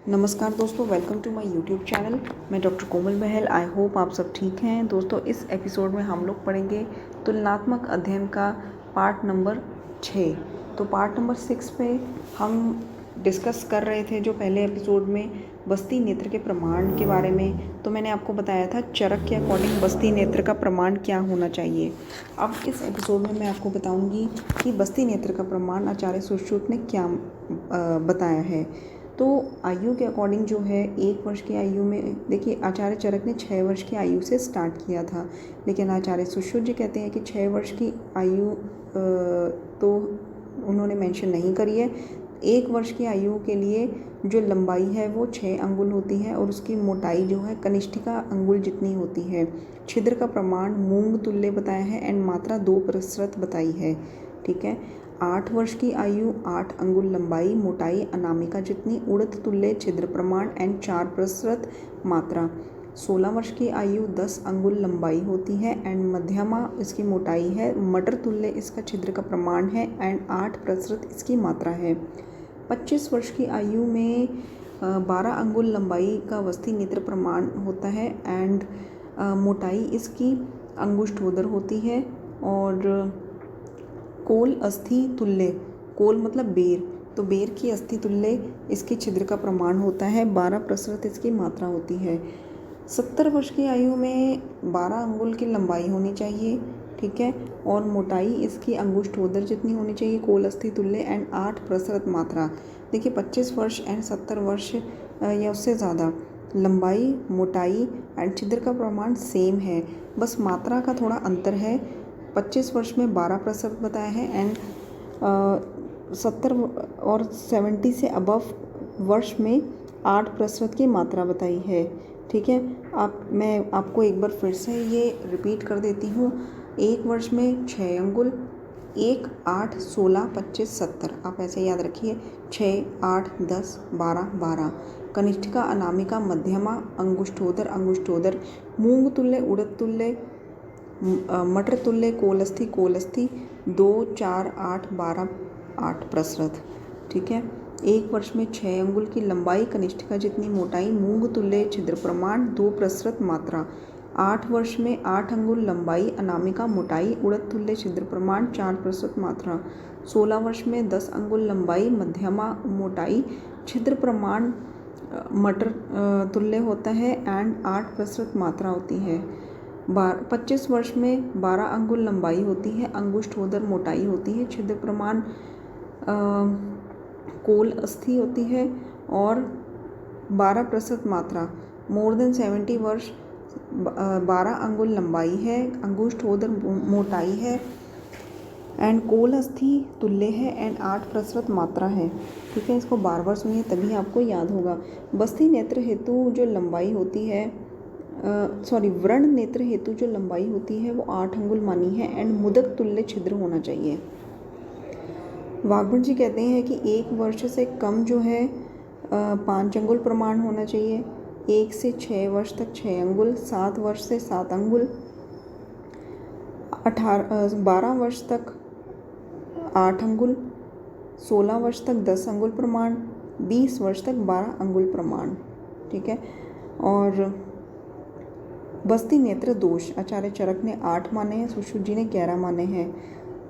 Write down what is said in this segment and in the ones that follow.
नमस्कार दोस्तों, welcome to my YouTube channel. मैं doctor Komal Bahl. I hope आप सब ठीक हैं। दोस्तों, इस एपिसोड में हम लोग पढ़ेंगे तुलनात्मक अध्ययन का पार्ट नंबर 6। तो पार्ट नंबर 6 पे हम डिस्कस कर रहे थे जो पहले एपिसोड में बस्ती नेत्र के प्रमाण के बारे में। तो मैंने आपको बताया था चरक के अकॉर्डिंग बस्ती नेत्र का प्रमाण क्या होना चाहिए। अब इस एपिसोड में मैं आपको बताऊंगी कि बस्ती नेत्र का प्रमाण आचार्य सुश्रुत ने क्या बताया है। तो आयु के अकॉर्डिंग जो है 1 वर्ष की आयु में, देखिए आचार्य चरक ने 6 वर्ष की आयु से स्टार्ट किया था, लेकिन आचार्य सुश्रुत जी कहते हैं कि 6 वर्ष की आयु तो उन्होंने मेंशन नहीं करी है। 1 वर्ष की आयु के लिए जो लंबाई है वो 6 अंगुल होती है और उसकी मोटाई जो है कनिष्ठिका अंगुल जितनी होती है। छिद्र का प्रमाण मूंग तुल्य बताया है एंड मात्रा 2% बताई है। ठीक है। 8 वर्ष की आयु 8 अंगुल लंबाई, मोटाई अनामिका जितनी, उड़द तुल्य छिद्र प्रमाण एंड 4% मात्रा। 16 वर्ष की आयु 10 अंगुल लंबाई होती है एंड मध्यमा इसकी मोटाई है, मटर तुल्य इसका छिद्र का प्रमाण है एंड 8% इसकी मात्रा है। 25 वर्ष की आयु में 12 अंगुल लंबाई का वस्ती नेत्र प्रमाण होता है एंड मोटाई इसकी अंगुष्ठोदर होती है और कोल अस्थि तुल्य, कोल मतलब बेर, तो बेर की अस्थि तुल्य इसके छिद्र का प्रमाण होता है, 12% इसकी मात्रा होती है। 70 वर्ष की आयु में 12 अंगुल की लंबाई होनी चाहिए। ठीक है। और मोटाई इसकी अंगुष्ठोदर जितनी होनी चाहिए, कोल अस्थि तुल्य एंड 8% मात्रा। देखिए 25 वर्ष एंड 70 वर्ष या उससे ज़्यादा लंबाई, मोटाई एंड छिद्र का प्रमाण सेम है, बस मात्रा का थोड़ा अंतर है। 25 वर्ष में 12% बताया है एंड 70 और 70 से अबव वर्ष में 8% की मात्रा बताई है। ठीक है। मैं आपको एक बार फिर से ये रिपीट कर देती हूँ। 1 वर्ष में 6 अंगुल, 1, 8, 16, 25, 70, आप ऐसे याद रखिए। 6, 8, 10, 12, 12। कनिष्ठिका अनामिका मध्यमा अंगुष्ठोदर मूंग तुल्य उड़द तुल्य मटर तुल्य कोलस्थी 2, 4, 8, 12, 8%। ठीक है। 1 वर्ष में 6 अंगुल की लंबाई, कनिष्ठिका जितनी मोटाई, मूंग तुल्य छिद्र प्रमाण 2% मात्रा। 8 वर्ष में 8 अंगुल लंबाई, अनामिका मोटाई, उड़द तुल्य छिद्र प्रमाण 4% मात्रा। 16 वर्ष में 10 अंगुल लंबाई, मध्यमा मोटाई, छिद्र प्रमाण मटर तुल्य होता है एंड 8% मात्रा होती है। 25 वर्ष में 12 अंगुल लंबाई होती है, अंगुष्ठोदर मोटाई होती है, छिद्र प्रमाण कोल अस्थि होती है और 12% मात्रा। मोर देन 70 वर्ष 12 अंगुल लंबाई है, अंगुष्ठोदर मोटाई है एंड कोल अस्थि तुल्य है एंड 8% मात्रा है। ठीक है। इसको बार बार सुनिए तभी आपको याद होगा। बस्ती नेत्र हेतु जो लंबाई होती है, व्रण नेत्र हेतु जो लंबाई होती है वो 8 अंगुल मानी है एंड मुदक तुल्य छिद्र होना चाहिए। वाघबन जी कहते हैं कि 1 वर्ष से कम जो है 5 अंगुल प्रमाण होना चाहिए, 1 से 6 वर्ष तक 6 अंगुल, 7 वर्ष से 7 अंगुल, 12 वर्ष तक 8 अंगुल, 16 वर्ष तक 10 अंगुल प्रमाण, 20 वर्ष तक 12 अंगुल प्रमाण। ठीक है। और बस्ती नेत्र दोष आचार्य चरक ने 8 माने हैं, सुश्रुत जी ने 11 माने हैं।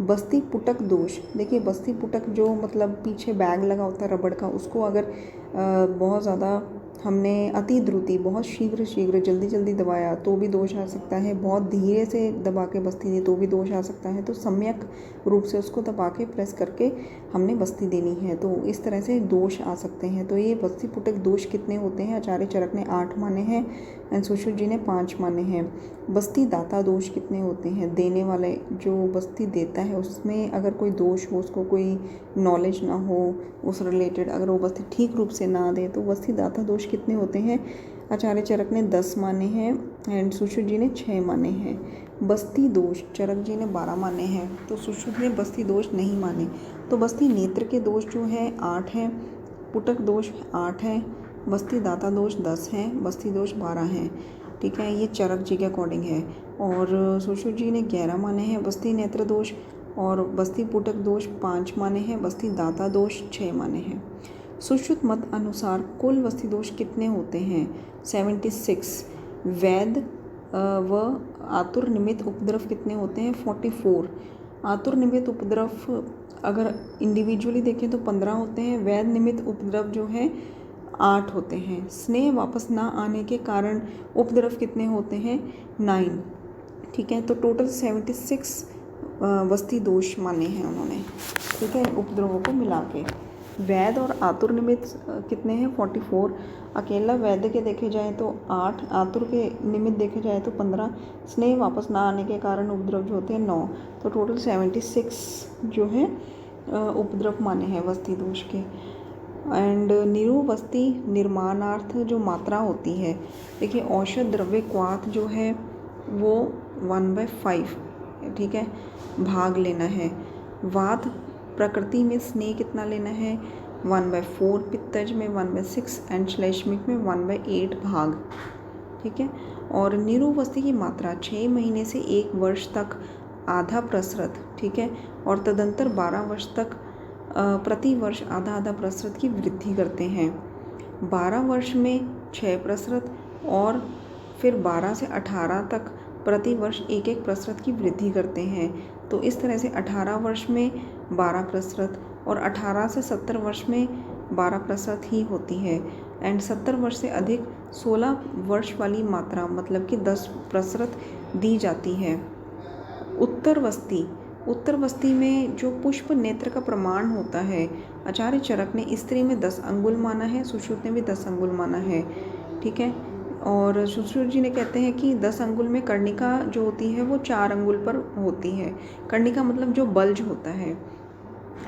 बस्ती पुटक दोष, देखिए बस्ती पुटक जो मतलब पीछे बैग लगा होता है रबड़ का, उसको अगर बहुत ज़्यादा हमने अति द्रुति, बहुत शीघ्र जल्दी दबाया तो भी दोष आ सकता है, बहुत धीरे से दबा के बस्ती दी तो भी दोष आ सकता है। तो सम्यक रूप से उसको दबा के प्रेस करके हमने बस्ती देनी है, तो इस तरह से दोष आ सकते हैं। तो ये बस्ती पुटक दोष कितने होते हैं? आचार्य चरक ने 8 माने हैं एंड सुश्रुत जी ने 5 माने हैं। बस्ती दाता दोष कितने होते हैं? देने वाले जो बस्ती देता है उसमें अगर कोई दोष हो, उसको कोई नॉलेज ना हो उस रिलेटेड, अगर वो बस्ती ठीक रूप से ना दे तो बस्ती दाता दोष कितने होते हैं? आचार्य चरक ने 10 माने हैं एंड सुश्रुत जी ने 6 माने हैं। बस्ती दोष चरक जी ने 12 माने हैं तो सुश्रुत ने बस्ती दोष नहीं माने। तो बस्ती नेत्र के दोष जो है 8 हैं, पुटक दोष 8 हैं, बस्ती दाता दोष 10 हैं, बस्ती दोष 12 हैं। ठीक है। ये चरक जी के अकॉर्डिंग है। और सुश्रुत जी ने 11 माने हैं बस्ती नेत्र दोष और बस्ती पुटक दोष 5 माने हैं, बस्ती दाता दोष 6 माने हैं। सुश्रुत मत अनुसार कुल वस्ती दोष कितने होते हैं? 76। वैध व आतुर निमित्त उपद्रव कितने होते हैं? 44। आतुर निमित्त उपद्रव अगर इंडिविजुअली देखें तो 15 होते हैं। वैध निमित्त उपद्रव जो है 8 होते हैं। स्नेह वापस ना आने के कारण उपद्रव कितने होते हैं? 9। ठीक है, तो टोटल 76 वस्ती दोष माने हैं उन्होंने। ठीक है, उपद्रवों को मिला के। वैध और आतुर निमित्त कितने हैं? 44। अकेला वैध के देखे जाए तो 8, आतुर के निमित्त देखे जाए तो 15, स्नेह वापस ना आने के कारण उपद्रव जो होते हैं 9। तो टोटल 76 जो है उपद्रव माने हैं वस्ती दोष के। एंड निरुवस्ती निर्माणार्थ जो मात्रा होती है, देखिए औषध द्रव्य क्वाथ जो है वो 1/5, ठीक है, भाग लेना है। वात प्रकृति में स्नेह कितना लेना है? 1/4, पित्तज में 1/6 एंड श्लेष्मिक में 1/8 भाग। ठीक है, और निरुवस्ती की मात्रा 6 महीने से 1 वर्ष तक आधा प्रसरत, ठीक है, और तदंतर 12 वर्ष तक प्रति वर्ष आधा आधा प्रसरत की वृद्धि करते हैं। 12 वर्ष में 6 प्रसरत और फिर 12 से 18 तक प्रति वर्ष 1-1 प्रसरत की वृद्धि करते हैं। तो इस तरह से 18 वर्ष में 12 प्रसरत और 18 से 70 वर्ष में 12 प्रसरत ही होती है। एंड 70 वर्ष से अधिक 16 वर्ष वाली मात्रा मतलब कि 10 प्रसरत दी जाती है। उत्तर वस्ती में जो पुष्प नेत्र का प्रमाण होता है, आचार्य चरक ने स्त्री में 10 अंगुल माना है, सुश्रुत ने भी 10 अंगुल माना है। ठीक है, और सुश्रुत जी ने कहते हैं कि 10 अंगुल में कर्णिका जो होती है वो 4 अंगुल पर होती है। कर्णिका मतलब जो बल्ज होता है।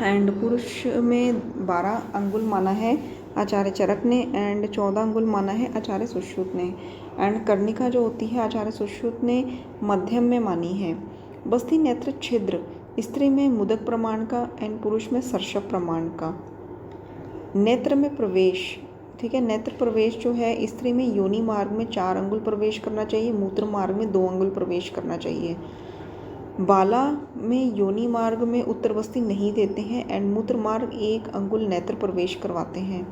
एंड पुरुष में 12 अंगुल माना है आचार्य चरक ने एंड 14 अंगुल माना है आचार्य सुश्रुत ने। एंड कर्णिका जो होती है आचार्य सुश्रुत ने मध्यम में मानी है। बस्ती नेत्र छिद्र स्त्री में मुदक प्रमाण का एंड पुरुष में सर्षप प्रमाण का। नेत्र में प्रवेश, ठीक है, नेत्र प्रवेश जो है स्त्री में योनि मार्ग में 4 अंगुल प्रवेश करना चाहिए, मूत्र मार्ग में 2 अंगुल प्रवेश करना चाहिए। बाला में योनि मार्ग में उत्तर बस्ती नहीं देते हैं एंड मूत्र मार्ग 1 अंगुल नेत्र प्रवेश करवाते हैं।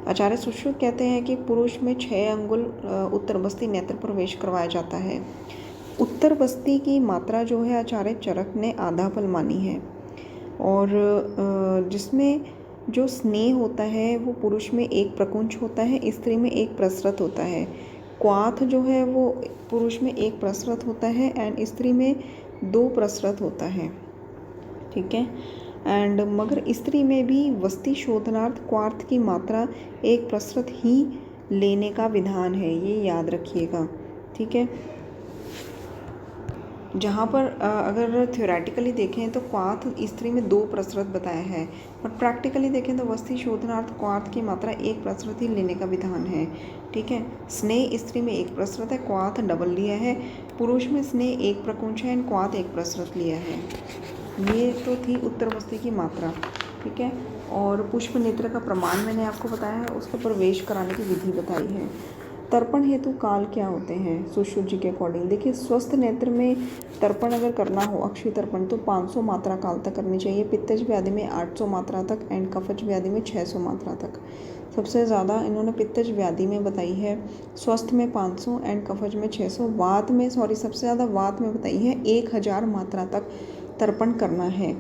आचार्य सुश्रुत कहते हैं कि पुरुष में 6 अंगुल उत्तर बस्ती नेत्र प्रवेश करवाया जाता है। उत्तर बस्ती की मात्रा जो है आचार्य चरक ने आधा फल मानी है, और जिसमें जो स्नेह होता है वो पुरुष में 1 प्रकुंच होता है, स्त्री में 1 प्रसरत होता है। क्वाथ जो है वो पुरुष में 1 प्रसरत होता है एंड स्त्री में 2 प्रसरत होता है। ठीक है, एंड मगर स्त्री में भी वस्ती शोधनार्थ क्वार्थ की मात्रा 1 प्रसरत ही लेने का विधान है, ये याद रखिएगा। ठीक है, जहाँ पर अगर थ्योरेटिकली देखें तो क्वाथ स्त्री में 2 प्रसरत बताया है, पर प्रैक्टिकली देखें तो वस्ती शोधनार्थ क्वाथ की मात्रा 1 प्रसरत ही लेने का विधान है। ठीक है, स्नेह स्त्री में 1 प्रसरत है, क्वाथ डबल लिया है। पुरुष में स्नेह 1 प्रकुंच है एंड क्वाथ 1 प्रसरत लिया है। ये तो थी उत्तर बस्ती की मात्रा। ठीक है, और पुष्प नेत्र का प्रमाण मैंने आपको बताया है, उसका प्रवेश कराने की विधि बताई है। तर्पण हेतु काल क्या होते हैं सुश्रुत जी के अकॉर्डिंग? देखिए, स्वस्थ नेत्र में तर्पण अगर करना हो अक्षी तर्पण तो 500 मात्रा काल तक करनी चाहिए। पित्तज व्याधि में 800 मात्रा तक एंड कफज व्याधि में 600 मात्रा तक। सबसे ज़्यादा इन्होंने पित्तज व्याधि में बताई है, स्वस्थ में 500 एंड कफज में 600। वात में सबसे ज़्यादा वात में बताई है 1000 मात्रा तक तर्पण करना है।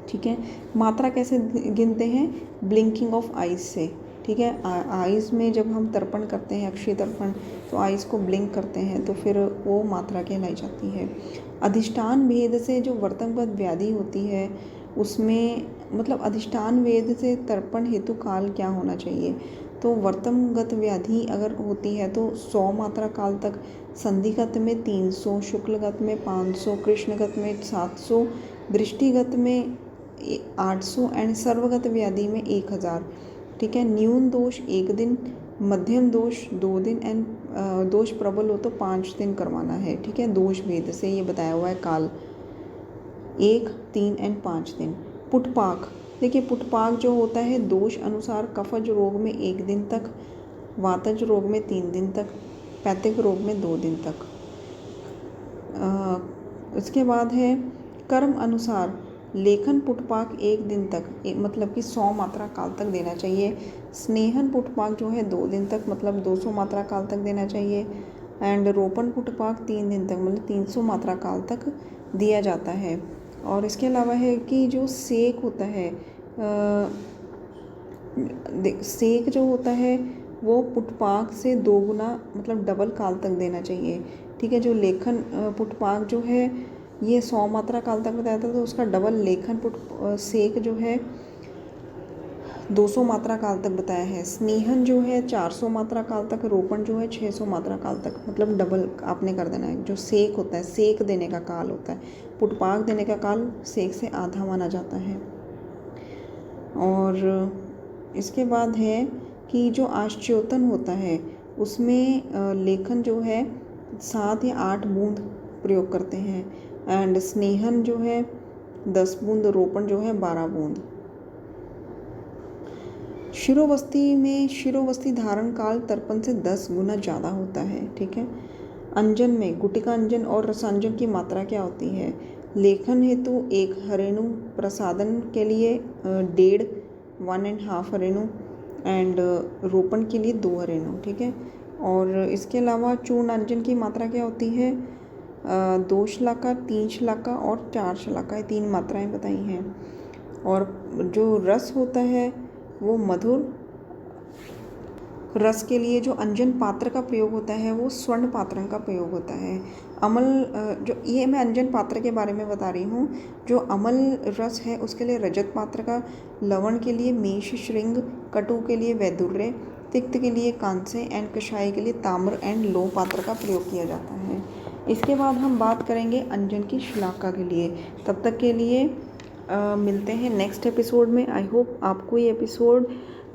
ठीक है, मात्रा कैसे गिनते हैं? ब्लिंकिंग ऑफ आइज से। ठीक है, आइज़ में जब हम तर्पण करते हैं अक्षय तर्पण तो आइज़ को ब्लिंक करते हैं तो फिर वो मात्रा कहलाई जाती है। अधिष्ठान भेद से जो वर्तनगत व्याधि होती है उसमें मतलब अधिष्ठान वेद से तर्पण हेतु काल क्या होना चाहिए? तो वर्तनगत व्याधि अगर होती है तो 100 मात्रा काल तक, संधिगत में 300, शुक्लगत में 500, कृष्णगत में 700, दृष्टिगत में 800 एंड सर्वगत व्याधि में 1000। ठीक है, न्यून दोष 1 दिन, मध्यम दोष 2 दिन एंड दोष प्रबल हो तो 5 दिन करवाना है। ठीक है, दोष भेद से ये बताया हुआ है काल 1, 3 एंड 5 दिन। पुटपाक, देखिए पुटपाक जो होता है दोष अनुसार कफज रोग में 1 दिन तक, वातज रोग में 3 दिन तक, पैथिक रोग में 2 दिन तक। इसके बाद है कर्म अनुसार लेखन पुटपाक 1 दिन तक, मतलब कि 100 मात्रा काल तक देना चाहिए। स्नेहन पुटपाक जो है 2 दिन तक, मतलब 200 मात्रा काल तक देना चाहिए। एंड रोपण पुटपाक 3 दिन तक, मतलब 300 मात्रा काल तक दिया जाता है। और इसके अलावा है कि जो सेक होता है, सेक जो होता है वो पुटपाक से 2 गुना, मतलब डबल काल तक देना चाहिए। ठीक है, जो लेखन पुटपाक जो है ये 100 मात्रा काल तक बताया था, तो उसका डबल लेखन सेक जो है 200 मात्रा काल तक बताया है। स्नेहन जो है 400 मात्रा काल तक, रोपण जो है 600 मात्रा काल तक, मतलब डबल आपने कर देना है। जो सेक होता है, सेक देने का काल होता है, पुटपाक देने का काल सेक से आधा माना जाता है। और इसके बाद है कि जो आश्चोतन होता है उसमें लेखन जो है 7 या 8 बूंद प्रयोग करते हैं। एंड स्नेहन जो है 10 बूंद, रोपण जो है 12 बूंद। शिरोवस्ती में शिरोवस्ती धारण काल तर्पण से 10 गुना ज़्यादा होता है। ठीक है, अंजन में गुटिका अंजन और रसांजन की मात्रा क्या होती है? लेखन हेतु 1 हरेणु, प्रसादन के लिए 1.5 हरेणु, एंड रोपण के लिए 2 हरेणु। ठीक है, और इसके अलावा चूर्ण अंजन की मात्रा क्या होती है? 2 शलाका, 3 शलाका और 4 शलाका, ये 3 मात्राएं बताई हैं। और जो रस होता है वो मधुर रस के लिए जो अंजन पात्र का प्रयोग होता है वो स्वर्ण पात्रन का प्रयोग होता है। अमल जो ये मैं अंजन पात्र के बारे में बता रही हूँ। जो अमल रस है उसके लिए रजत पात्र का, लवण के लिए मेष श्रृंग, कटु के लिए वैदुर्य, तिक्त के लिए कांस्य एंड कषाय के लिए ताम्र एंड लोह पात्र का प्रयोग किया जाता है। इसके बाद हम बात करेंगे अंजन की शलाका के लिए। तब तक के लिए मिलते हैं नेक्स्ट एपिसोड में। आई होप आपको ये एपिसोड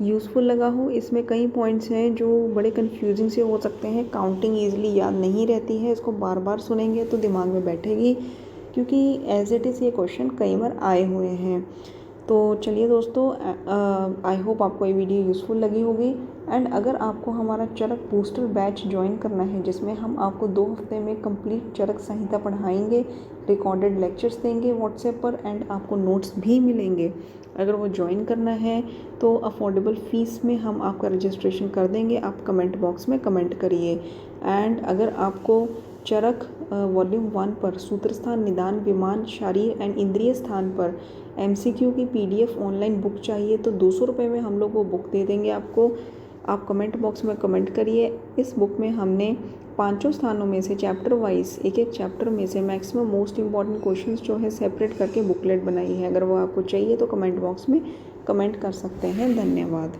यूज़फुल लगा हो। इसमें कई पॉइंट्स हैं जो बड़े कन्फ्यूजिंग से हो सकते हैं, काउंटिंग ईजिली याद नहीं रहती है, इसको बार बार सुनेंगे तो दिमाग में बैठेगी, क्योंकि एज इट इज़ ये क्वेश्चन कई बार आए हुए हैं। तो चलिए दोस्तों, आई होप आपको ये वीडियो यूज़फुल लगी होगी। एंड अगर आपको हमारा चरक बूस्टर बैच ज्वाइन करना है, जिसमें हम आपको 2 हफ्ते में कंप्लीट चरक संहिता पढ़ाएंगे, रिकॉर्डेड लेक्चर्स देंगे व्हाट्सएप पर, एंड आपको नोट्स भी मिलेंगे, अगर वो ज्वाइन करना है तो अफोर्डेबल फ़ीस में हम आपका रजिस्ट्रेशन कर देंगे। आप कमेंट बॉक्स में कमेंट करिए। एंड अगर आपको चरक वॉल्यूम 1 पर सूत्र स्थान, निदान, विमान, शारीर एंड इंद्रिय स्थान पर MCQ की PDF ऑनलाइन बुक चाहिए तो 200 रुपये में हम लोग वो बुक दे देंगे आपको। आप कमेंट बॉक्स में कमेंट करिए। इस बुक में हमने 5 स्थानों में से चैप्टर वाइज, एक चैप्टर में से मैक्सिमम मोस्ट इंपॉर्टेंट क्वेश्चंस जो है सेपरेट करके बुकलेट बनाई है। अगर वो आपको चाहिए तो कमेंट बॉक्स में कमेंट कर सकते हैं। धन्यवाद।